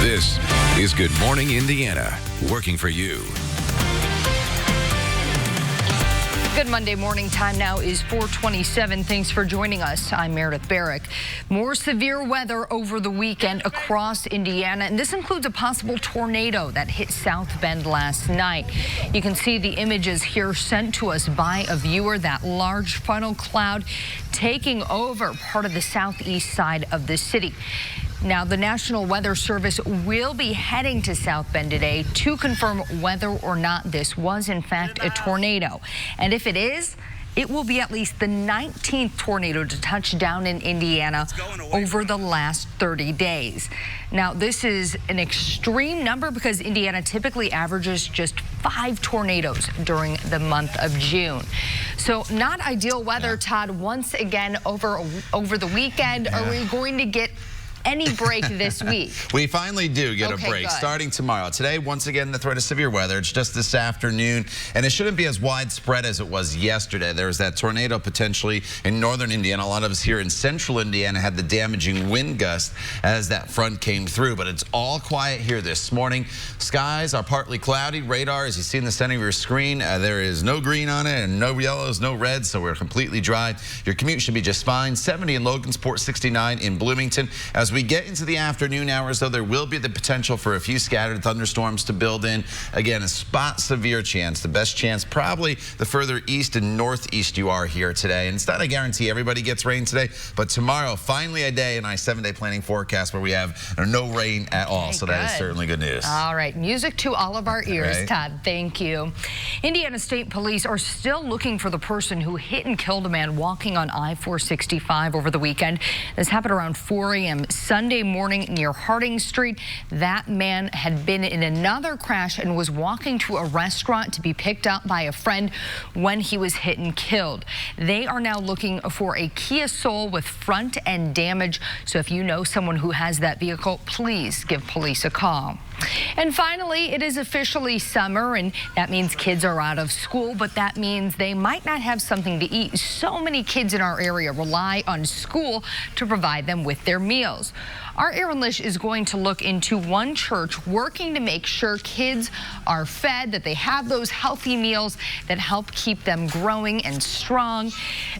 This is Good Morning Indiana, working for you. Good Monday morning. Time now is 4:27. Thanks for joining us. I'm Meredith Barrick. More severe weather over the weekend across Indiana, and this includes a possible tornado that hit South Bend last night. You can see the images here sent to us by a viewer. That large funnel cloud taking over part of the southeast side of the city. Now, the National Weather Service will be heading to South Bend today to confirm whether or not this was, in fact, a tornado. And if it is, it will be at least the 19th tornado to touch down in Indiana over the last 30 days. Now, this is an extreme number because Indiana typically averages just 5 tornadoes during the month of June. So not ideal weather, Todd, once again over the weekend. Are we going to get any break this week? We finally do get a break good. Starting tomorrow. Today, once again, the threat of severe weather. It's just this afternoon, and it shouldn't be as widespread as it was yesterday. There was that tornado potentially in northern Indiana. A lot of us here in central Indiana had the damaging wind gust as that front came through, but it's all quiet here this morning. Skies are partly cloudy. Radar, as you see in the center of your screen, there is no green on it and no yellows, no reds, so we're completely dry. Your commute should be just fine. 70 in Logansport, 69 in Bloomington. As we get into the afternoon hours, though, there will be the potential for a few scattered thunderstorms to build in. Again, a spot severe chance. The best chance probably the further east and northeast you are here today. And it's not a guarantee everybody gets rain today, but tomorrow, finally a day in our 7-day planning forecast where we have no rain at all. So that is certainly good news. All right. Music to all of our ears, Todd. Thank you. Indiana State Police are still looking for the person who hit and killed a man walking on I-465 over the weekend. This happened around 4 a.m. Sunday morning near Harding Street. That man had been in another crash and was walking to a restaurant to be picked up by a friend when he was hit and killed. They are now looking for a Kia Soul with front end damage. So if you know someone who has that vehicle, please give police a call. And finally, it is officially summer, and that means kids are out of school, but that means they might not have something to eat. So many kids in our area rely on school to provide them with their meals. Our Aaron Lish is going to look into one church working to make sure kids are fed, that they have those healthy meals that help keep them growing and strong.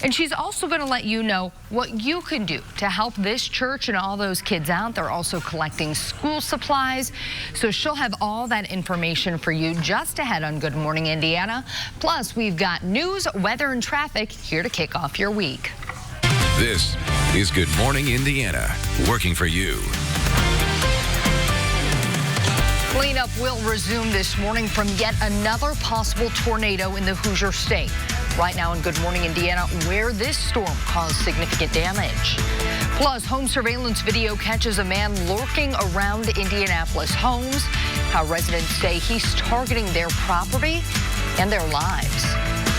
And she's also going to let you know what you can do to help this church and all those kids out. They're also collecting school supplies. So she'll have all that information for you just ahead on Good Morning Indiana. Plus, we've got news, weather, and traffic here to kick off your week. This is Good Morning Indiana, working for you. Cleanup will resume this morning from yet another possible tornado in the Hoosier State. Right now in Good Morning Indiana, where this storm caused significant damage. Plus, home surveillance video catches a man lurking around Indianapolis homes. How residents say he's targeting their property and their lives.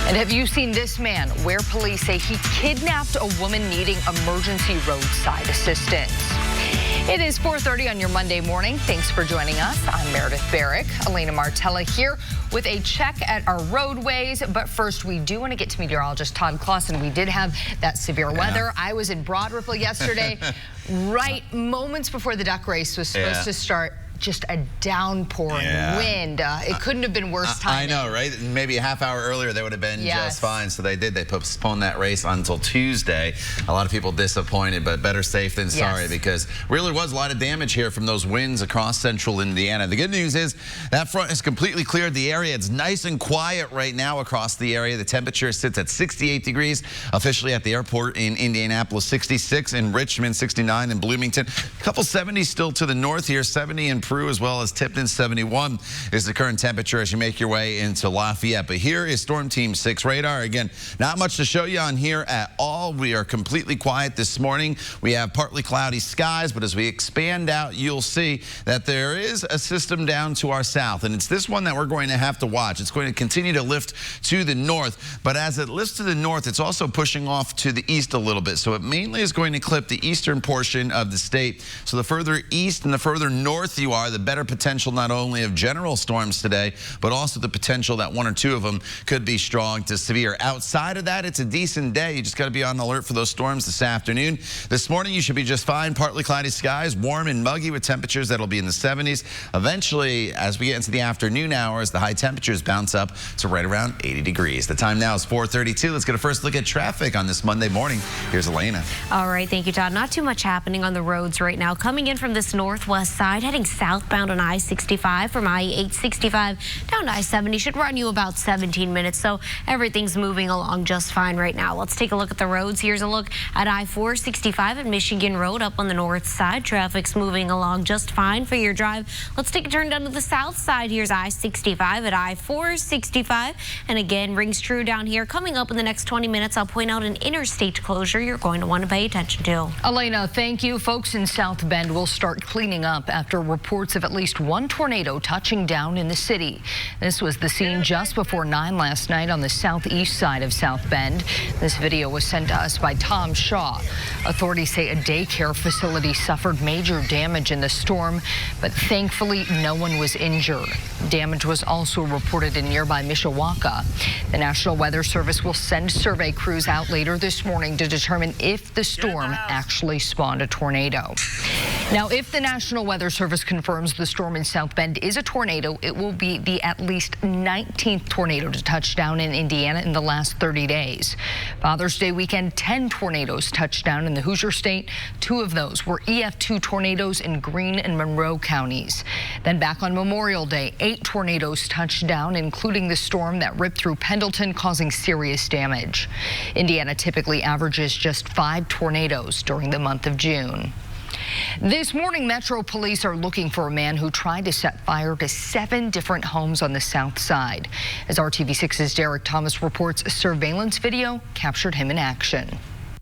And have you seen this man, where police say he kidnapped a woman needing emergency roadside assistance? It is 4:30 on your Monday morning. Thanks for joining us. I'm Meredith Barrick. Elena Martella here with a check at our roadways. But first, we do want to get to meteorologist Todd Clausen. We did have that severe weather. I was in Broad Ripple yesterday, right moments before the duck race was supposed to start. Just a downpouring wind. It couldn't have been worse timing. I know, right? Maybe a half hour earlier they would have been just fine. So they did. They postponed that race until Tuesday. A lot of people disappointed, but better safe than sorry because really was a lot of damage here from those winds across central Indiana. The good news is that front has completely cleared the area. It's nice and quiet right now across the area. The temperature sits at 68 degrees officially at the airport in Indianapolis, 66 in Richmond, 69 in Bloomington. A couple 70s still to the north here, 70 in Peru, as well as Tipton. 71 is the current temperature as you make your way into Lafayette. But here is Storm Team 6 radar. Again, not much to show you on here at all. We are completely quiet this morning. We have partly cloudy skies, but as we expand out, you'll see that there is a system down to our south, and it's this one that we're going to have to watch. It's going to continue to lift to the north, but as it lifts to the north, it's also pushing off to the east a little bit. So it mainly is going to clip the eastern portion of the state. So the further east and the further north you are, the better potential not only of general storms today, but also the potential that one or two of them could be strong to severe. Outside of that, it's a decent day. You just got to be on alert for those storms this afternoon. This morning, you should be just fine. Partly cloudy skies, warm and muggy with temperatures that'll be in the 70s. Eventually, as we get into the afternoon hours, the high temperatures bounce up to right around 80 degrees. The time now is 4:32. Let's get a first look at traffic on this Monday morning. Here's Elena. All right, thank you, Todd. Not too much happening on the roads right now. Coming in from this northwest side, heading southbound on I-65 from I-865 down to I-70 should run you about 17 minutes. So everything's moving along just fine right now. Let's take a look at the roads. Here's a look at I-465 at Michigan Road up on the north side. Traffic's moving along just fine for your drive. Let's take a turn down to the south side. Here's I-65 at I-465. And again, rings true down here. Coming up in the next 20 minutes, I'll point out an interstate closure you're going to want to pay attention to. Elena, thank you. Folks in South Bend will start cleaning up after reports of at least one tornado touching down in the city. This was the scene just before 9 last night on the southeast side of South Bend. This video was sent to us by Tom Shaw. Authorities say a daycare facility suffered major damage in the storm, but thankfully no one was injured. Damage was also reported in nearby Mishawaka. The National Weather Service will send survey crews out later this morning to determine if the storm actually spawned a tornado. Now, if the National Weather Service confirms the storm in South Bend is a tornado, it will be the at least 19th tornado to touch down in Indiana in the last 30 days. Father's Day weekend, 10 tornadoes touched down in the Hoosier State. 2 of those were EF2 tornadoes in Greene and Monroe counties. Then back on Memorial Day, 8 tornadoes touched down, including the storm that ripped through Pendleton, causing serious damage. Indiana typically averages just 5 tornadoes during the month of June. This morning, Metro Police are looking for a man who tried to set fire to 7 different homes on the south side. As RTV6's Derek Thomas reports, a surveillance video captured him in action.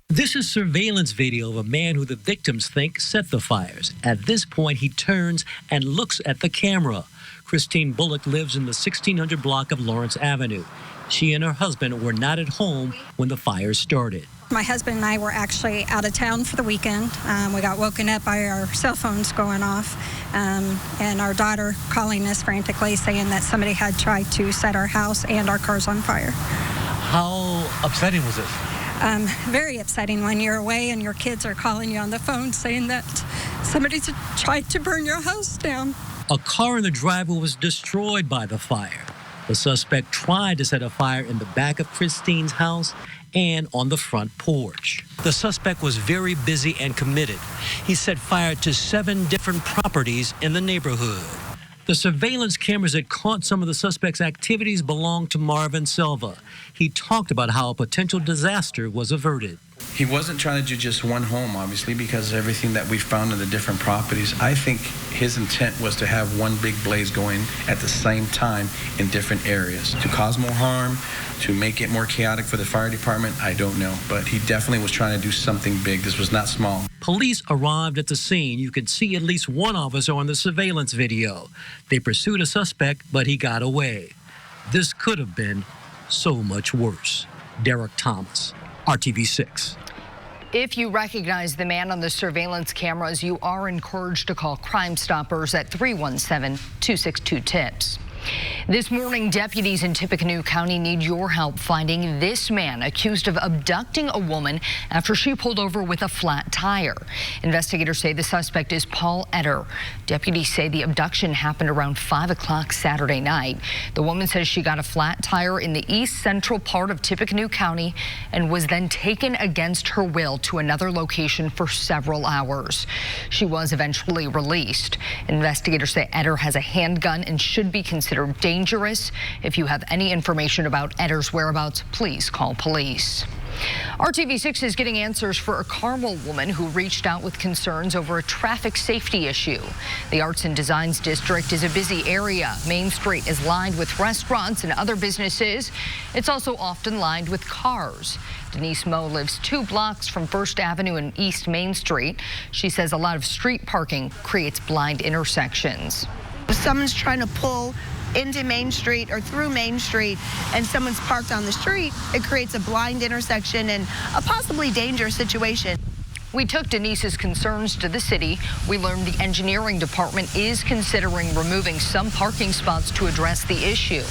This is surveillance video of a man who the victims think set the fires. At this point, he turns and looks at the camera. Christine Bullock lives in the 1600 block of Lawrence Avenue. She and her husband were not at home when the fires started. My husband and I were actually out of town for the weekend. We got woken up by our cell phones going off and our daughter calling us frantically saying that somebody had tried to set our house and our cars on fire. How upsetting was this? Very upsetting when you're away and your kids are calling you on the phone saying that somebody's tried to burn your house down. A car in the driveway was destroyed by the fire. The suspect tried to set a fire in the back of Christine's house and on the front porch. The suspect was very busy and committed. He set fire to 7 different properties in the neighborhood. The surveillance cameras that caught some of the suspect's activities belonged to Marvin Silva. He talked about how a potential disaster was averted. He wasn't trying to do just one home, obviously, because of everything that we found in the different properties. I think his intent was to have one big blaze going at the same time in different areas. To cause more harm, to make it more chaotic for the fire department, I don't know. But he definitely was trying to do something big. This was not small. Police arrived at the scene. You could see at least one officer on the surveillance video. They pursued a suspect, but he got away. This could have been so much worse. Derek Thomas, RTV6. If you recognize the man on the surveillance cameras, you are encouraged to call Crime Stoppers at 317-262-TIPS. This morning, deputies in Tippecanoe County need your help finding this man accused of abducting a woman after she pulled over with a flat tire. Investigators say the suspect is Paul Etter. Deputies say the abduction happened around 5 o'clock Saturday night. The woman says she got a flat tire in the east central part of Tippecanoe County and was then taken against her will to another location for several hours. She was eventually released. Investigators say Etter has a handgun and should be considered dangerous. If you have any information about Etter's whereabouts, please call police. RTV6 is getting answers for a Carmel woman who reached out with concerns over a traffic safety issue. The Arts and Designs District is a busy area. Main Street is lined with restaurants and other businesses. It's also often lined with cars. Denise Moe lives 2 blocks from First Avenue and East Main Street. She says a lot of street parking creates blind intersections. If someone's trying to pull into Main Street or through Main Street and someone's parked on the street, it creates a blind intersection and a possibly dangerous situation. We took Denise's concerns to the city. We learned the engineering department is considering removing some parking spots to address the issue.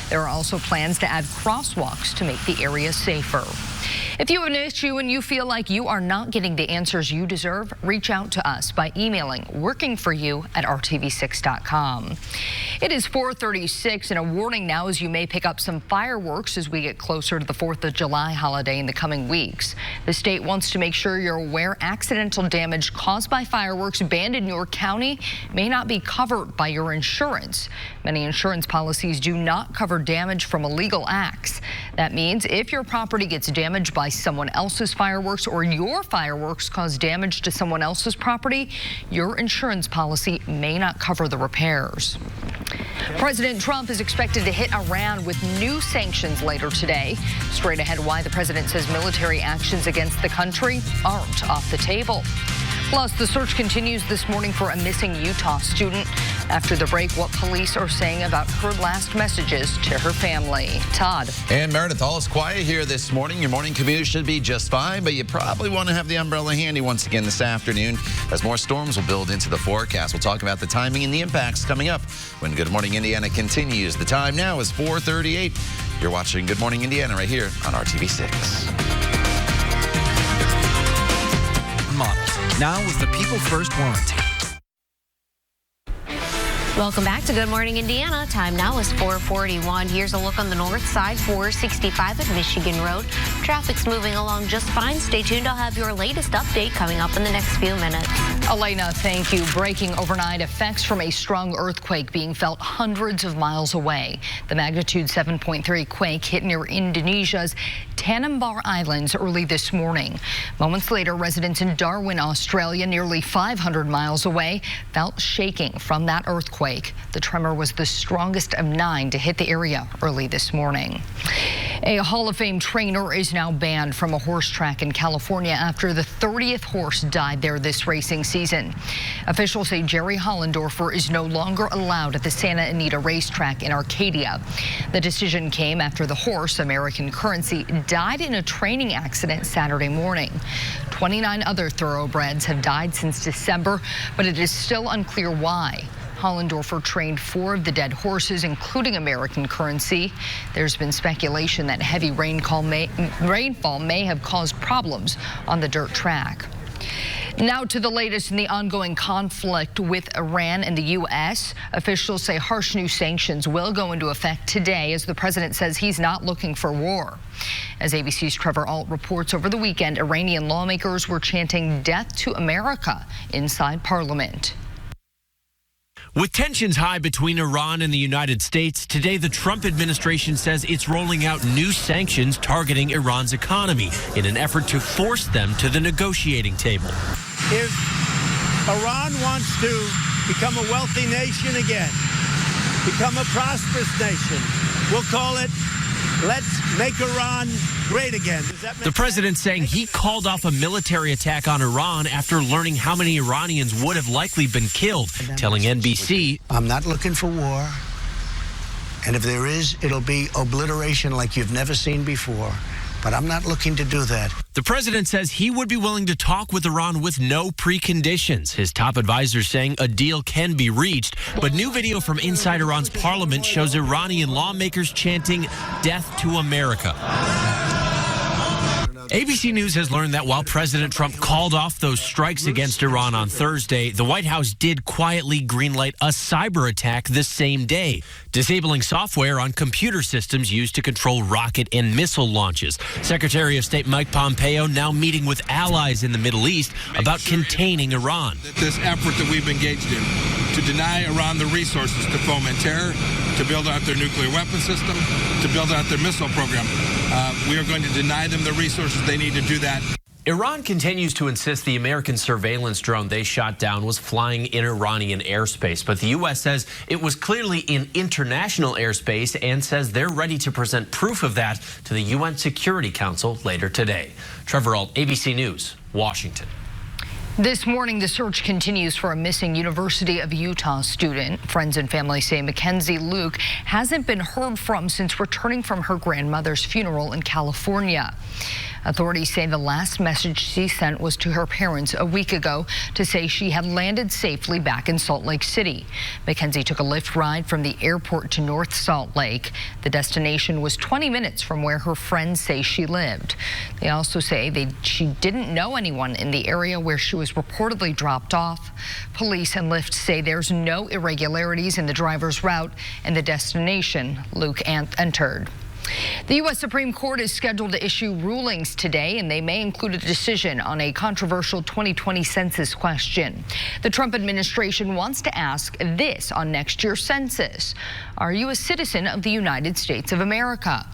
There are also plans to add crosswalks to make the area safer. If you have an issue and you feel like you are not getting the answers you deserve, reach out to us by emailing workingforyou@rtv6.com. It is 4:36 and a warning now as you may pick up some fireworks as we get closer to the 4th of July holiday in the coming weeks. The state wants to make sure you're aware accidental damage caused by fireworks banned in your county may not be covered by your insurance. Many insurance policies do not cover damage from illegal acts. That means if your property gets damaged by someone else's fireworks or your fireworks cause damage to someone else's property, your insurance policy may not cover the repairs. President Trump is expected to hit Iran with new sanctions later today. Straight ahead, why the president says military actions against the country aren't off the table. Plus, the search continues this morning for a missing Utah student. After the break, what police are saying about her last messages to her family. Todd. And Meredith, all is quiet here this morning. Your morning commute should be just fine, but you probably want to have the umbrella handy once again this afternoon as more storms will build into the forecast. We'll talk about the timing and the impacts coming up when Good Morning Indiana continues. The time now is 4:38. You're watching Good Morning Indiana right here on RTV6. Models. Now with the People First warranty. Welcome back to Good Morning Indiana. Time now is 4:41. Here's a look on the north side, 465 at Michigan Road. Traffic's moving along just fine. Stay tuned. I'll have your latest update coming up in the next few minutes. Elena, thank you. Breaking overnight, effects from a strong earthquake being felt hundreds of miles away. The magnitude 7.3 quake hit near Indonesia's Tanimbar Islands early this morning. Moments later, residents in Darwin, Australia, nearly 500 miles away, felt shaking from that earthquake. The tremor was the strongest of 9 to hit the area early this morning. A Hall of Fame trainer is now banned from a horse track in California after the 30th horse died there this racing season. Officials say Jerry Hollendorfer is no longer allowed at the Santa Anita racetrack in Arcadia. The decision came after the horse, American Currency, died in a training accident Saturday morning. 29 other thoroughbreds have died since December, but it is still unclear why. Hollendorfer trained 4 of the dead horses, including American Currency. There's been speculation that heavy rainfall may have caused problems on the dirt track. Now to the latest in the ongoing conflict with Iran and the U.S. Officials say harsh new sanctions will go into effect today as the president says he's not looking for war. As ABC's Trevor Alt reports, over the weekend, Iranian lawmakers were chanting "Death to America" inside Parliament. With tensions high between Iran and the United States, today the Trump administration says it's rolling out new sanctions targeting Iran's economy in an effort to force them to the negotiating table. If Iran wants to become a wealthy nation again, become a prosperous nation, we'll call it "Let's Make Iran Great Again." The president saying he called off a military attack on Iran after learning how many Iranians would have likely been killed, telling NBC, "I'm not looking for war, and if there is, it'll be obliteration like you've never seen before. But I'm not looking to do that." The president says he would be willing to talk with Iran with no preconditions. His top advisor saying a deal can be reached. But new video from inside Iran's parliament shows Iranian lawmakers chanting "Death to America." ABC News has learned that while President Trump called off those strikes against Iran on Thursday, the White House did quietly greenlight a cyber attack the same day, disabling software on computer systems used to control rocket and missile launches. Secretary of State Mike Pompeo now meeting with allies in the Middle East about containing Iran. This effort that we've engaged in to deny Iran the resources to foment terror, to build out their nuclear weapon system, to build out their missile program. We are going to deny them the resources they need to do that. Iran continues to insist the American surveillance drone they shot down was flying in Iranian airspace, but the U.S. says it was clearly in international airspace and says they're ready to present proof of that to the UN Security Council later today. Trevor Alt, ABC News, Washington. This morning, the search continues for a missing University of Utah student. Friends and family say Mackenzie Luke hasn't been heard from since returning from her grandmother's funeral in California. Authorities say the last message she sent was to her parents a week ago to say she had landed safely back in Salt Lake City. Mackenzie took a Lyft ride from the airport to North Salt Lake. The destination was 20 minutes from where her friends say she lived. They also say she didn't know anyone in the area where she was reportedly dropped off. Police and Lyft say there's no irregularities in the driver's route and the destination Luke entered. The U.S. Supreme Court is scheduled to issue rulings today, and they may include a decision on a controversial 2020 census question. The Trump administration wants to ask this on next year's census: are you a citizen of the United States of America?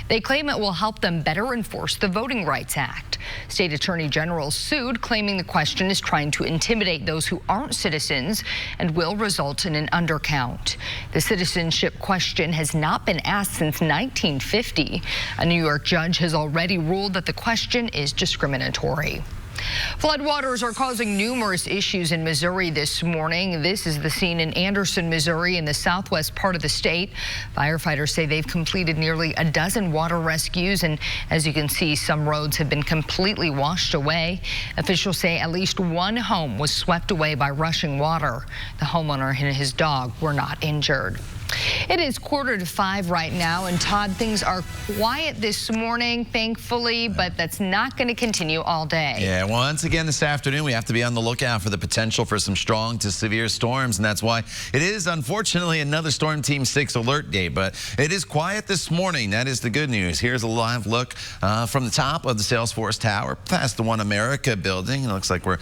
They claim it will help them better enforce the Voting Rights Act. State attorney generals sued, claiming the question is trying to intimidate those who aren't citizens and will result in an undercount. The citizenship question has not been asked since 1950. A New York judge has already ruled that the question is discriminatory. Floodwaters are causing numerous issues in Missouri this morning. This is the scene in Anderson, Missouri, in the southwest part of the state. Firefighters say they've completed nearly a dozen water rescues, and as you can see, some roads have been completely washed away. Officials say at least one home was swept away by rushing water. The homeowner and his dog were not injured. It is 4:45 right now, and Todd, things are quiet this morning, thankfully, but that's not going to continue all day. Yeah, once again this afternoon, we have to be on the lookout for the potential for some strong to severe storms, and that's why it is, unfortunately, another Storm Team 6 alert day, but it is quiet this morning. That is the good news. Here's a live look from the top of the Salesforce Tower past the One America building. It looks like we're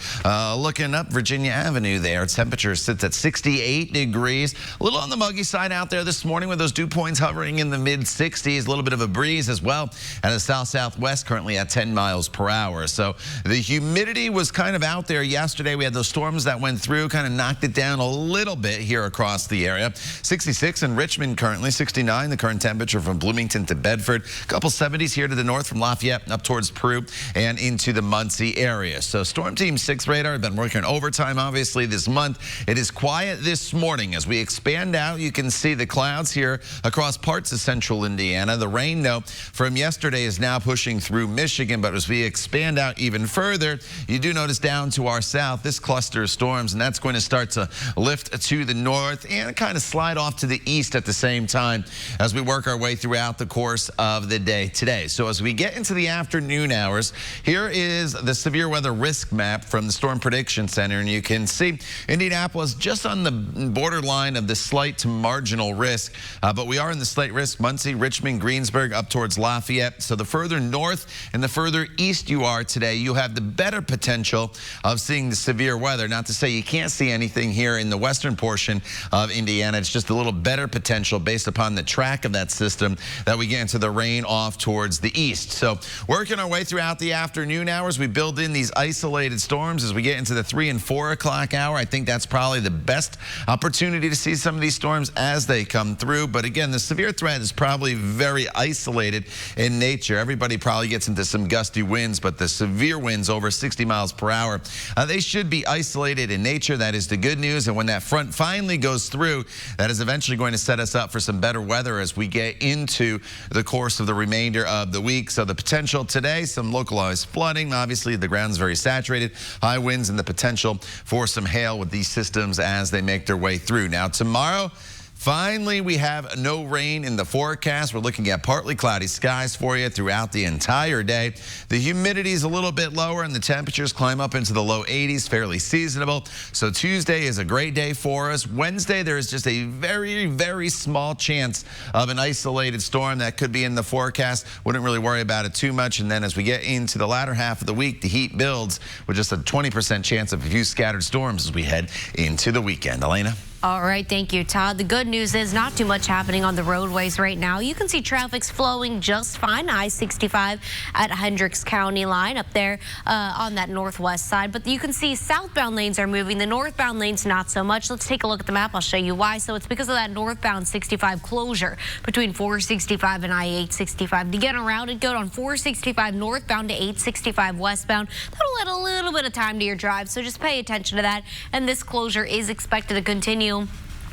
looking up Virginia Avenue there. Temperature sits at 68 degrees. A little on the muggy side out there this morning with those dew points hovering in the mid-60s. A little bit of a breeze as well at the south-southwest, currently at 10 miles per hour. So the humidity was kind of out there yesterday. We had those storms that went through, kind of knocked it down a little bit here across the area. 66 in Richmond currently, 69 the current temperature from Bloomington to Bedford. A couple 70s here to the north from Lafayette up towards Peru and into the Muncie area. So Storm Team 6 radar have been working overtime obviously this month. It is quiet this morning. As we expand out, you can see the clouds here across parts of central Indiana. The rain, though, from yesterday is now pushing through Michigan, but as we expand out even further, you do notice down to our south this cluster of storms, and that's going to start to lift to the north and kind of slide off to the east at the same time as we work our way throughout the course of the day today. So as we get into the afternoon hours, here is the severe weather risk map from the Storm Prediction Center, and you can see Indianapolis just on the borderline of the slight to marginal risk, but we are in the slight risk. Muncie, Richmond, Greensburg, up towards Lafayette. So the further north and the further east you are today, you have the better potential of seeing the severe weather. Not to say you can't see anything here in the western portion of Indiana. It's just a little better potential based upon the track of that system that we get into the rain off towards the east. So working our way throughout the afternoon hours, we build in these isolated storms as we get into the 3 and 4 o'clock hour. I think that's probably the best opportunity to see some of these storms as they come through. But again, the severe threat is probably very isolated in nature. Everybody probably gets into some gusty winds, but the severe winds over 60 miles per hour, they should be isolated in nature. That is the good news. And when that front finally goes through, that is eventually going to set us up for some better weather as we get into the course of the remainder of the week. So the potential today, some localized flooding. Obviously, the ground's very saturated. High winds and the potential for some hail with these systems as they make their way through. Now, tomorrow, finally, we have no rain in the forecast. We're looking at partly cloudy skies for you throughout the entire day. The humidity is a little bit lower and the temperatures climb up into the low 80s, fairly seasonable. So Tuesday is a great day for us. Wednesday, there is just a very, very small chance of an isolated storm that could be in the forecast. Wouldn't really worry about it too much. And then as we get into the latter half of the week, the heat builds with just a 20% chance of a few scattered storms as we head into the weekend. Elena? All right, thank you, Todd. The good news is not too much happening on the roadways right now. You can see traffic's flowing just fine. I-65 at Hendricks County line up there on that northwest side. But you can see southbound lanes are moving. The northbound lanes not so much. Let's take a look at the map. I'll show you why. So it's because of that northbound 65 closure between 465 and I-865. To get around it, go on 465 northbound to 865 westbound. That'll add a little bit of time to your drive, so just pay attention to that. And this closure is expected to continue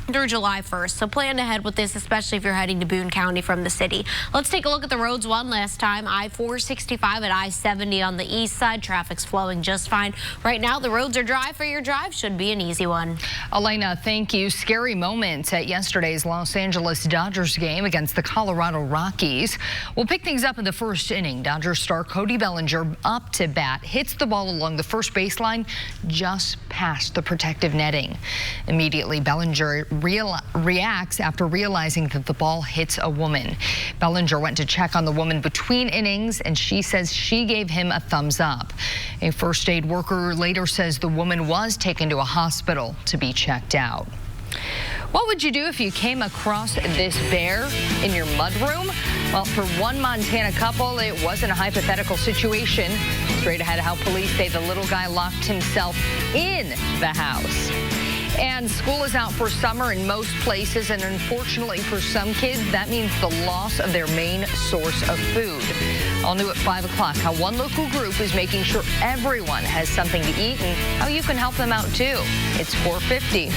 through July 1st. So plan ahead with this, especially if you're heading to Boone County from the city. Let's take a look at the roads one last time. I-465 at I-70 on the east side. Traffic's flowing just fine. Right now, the roads are dry for your drive. Should be an easy one. Elena, thank you. Scary moments at yesterday's Los Angeles Dodgers game against the Colorado Rockies. We'll pick things up in the first inning. Dodgers star Cody Bellinger up to bat, hits the ball along the first baseline just past the protective netting. Immediately, Bellinger reacts after realizing that the ball hits a woman. Bellinger went to check on the woman between innings, and she says she gave him a thumbs up. A first aid worker later says the woman was taken to a hospital to be checked out. What would you do if you came across this bear in your mudroom? Well, for one Montana couple, it wasn't a hypothetical situation. Straight ahead, how police say the little guy locked himself in the house. And school is out for summer in most places, and unfortunately for some kids, that means the loss of their main source of food. All new at 5 o'clock, how one local group is making sure everyone has something to eat and how you can help them out too. It's 4:50.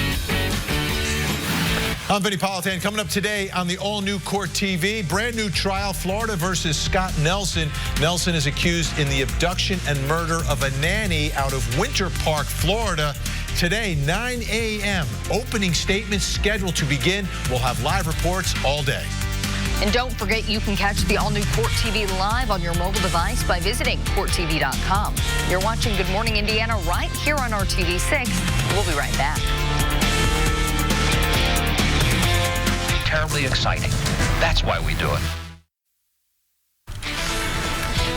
I'm Vinny Politan. Coming up today on the all-new Court TV, brand new trial, Florida versus Scott Nelson. Nelson is accused in the abduction and murder of a nanny out of Winter Park, Florida. Today, 9 a.m., opening statements scheduled to begin. We'll have live reports all day. And don't forget, you can catch the all-new Court TV live on your mobile device by visiting CourtTV.com. You're watching Good Morning Indiana right here on RTV6. We'll be right back. Terribly exciting. That's why we do it.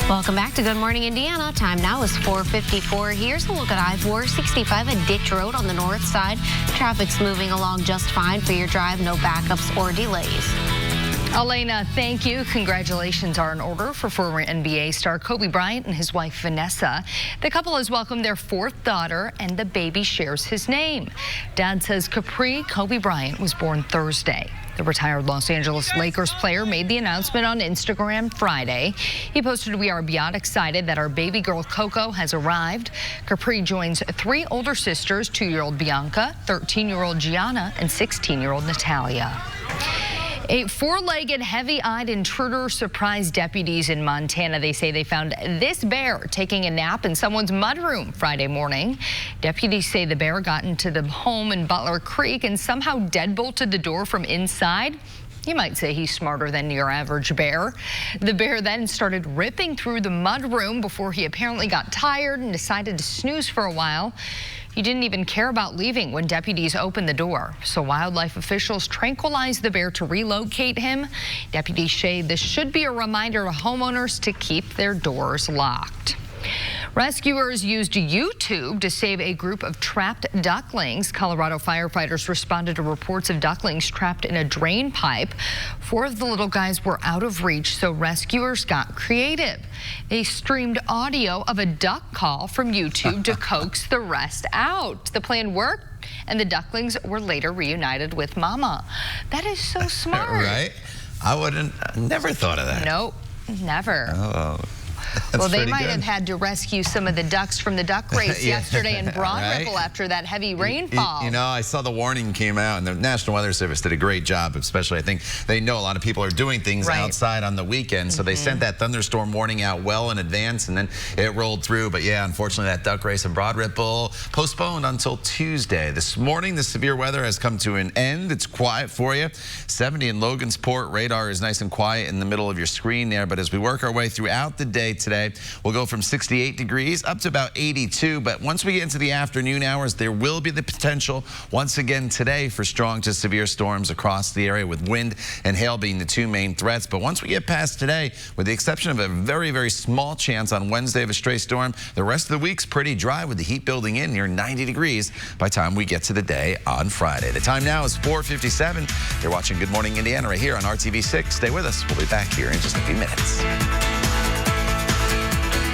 Welcome back to Good Morning Indiana. Time now is 4:54. Here's a look at I-465 at Ditch Road on the north side. Traffic's moving along just fine for your drive. No backups or delays. Elena, thank you. Congratulations are in order for former NBA star Kobe Bryant and his wife Vanessa. The couple has welcomed their fourth daughter, and the baby shares his name. Dad says Capri Kobe Bryant was born Thursday. The retired Los Angeles Lakers player made the announcement on Instagram Friday. He posted, "We are beyond excited that our baby girl Coco has arrived." Capri joins three older sisters, 2-year-old Bianca, 13-year-old Gianna, and 16-year-old Natalia. A four-legged, heavy-eyed intruder surprised deputies in Montana. They say they found this bear taking a nap in someone's mudroom Friday morning. Deputies say the bear got into the home in Butler Creek and somehow deadbolted the door from inside. You might say he's smarter than your average bear. The bear then started ripping through the mudroom before he apparently got tired and decided to snooze for a while. He didn't even care about leaving when deputies opened the door. So wildlife officials tranquilized the bear to relocate him. Deputies say this should be a reminder to homeowners to keep their doors locked. Rescuers used YouTube to save a group of trapped ducklings. Colorado firefighters responded to reports of ducklings trapped in a drain pipe. 4 of the little guys were out of reach, so rescuers got creative. They streamed audio of a duck call from YouTube to coax the rest out. The plan worked, and the ducklings were later reunited with Mama. That is so smart. Right? I never thought of that. Nope, never. Oh. Well, they might have had to rescue some of the ducks from the duck race yesterday in Broad Ripple after that heavy rainfall. You know, I saw the warning came out, and the National Weather Service did a great job, especially I think they know a lot of people are doing things outside on the weekend, so they sent that thunderstorm warning out well in advance, and then it rolled through. But yeah, unfortunately, that duck race in Broad Ripple postponed until Tuesday. This morning, the severe weather has come to an end. It's quiet for you. 70 in Logansport. Radar is nice and quiet in the middle of your screen there, but as we work our way throughout the day today, we'll go from 68 degrees up to about 82, but once we get into the afternoon hours, there will be the potential once again today for strong to severe storms across the area, with wind and hail being the two main threats. But once we get past today, with the exception of a very, very small chance on Wednesday of a stray storm, the rest of the week's pretty dry, with the heat building in near 90 degrees by the time we get to the day on Friday. The time now is 4:57. You're watching Good Morning Indiana right here on RTV6. Stay with us. We'll be back here in just a few minutes.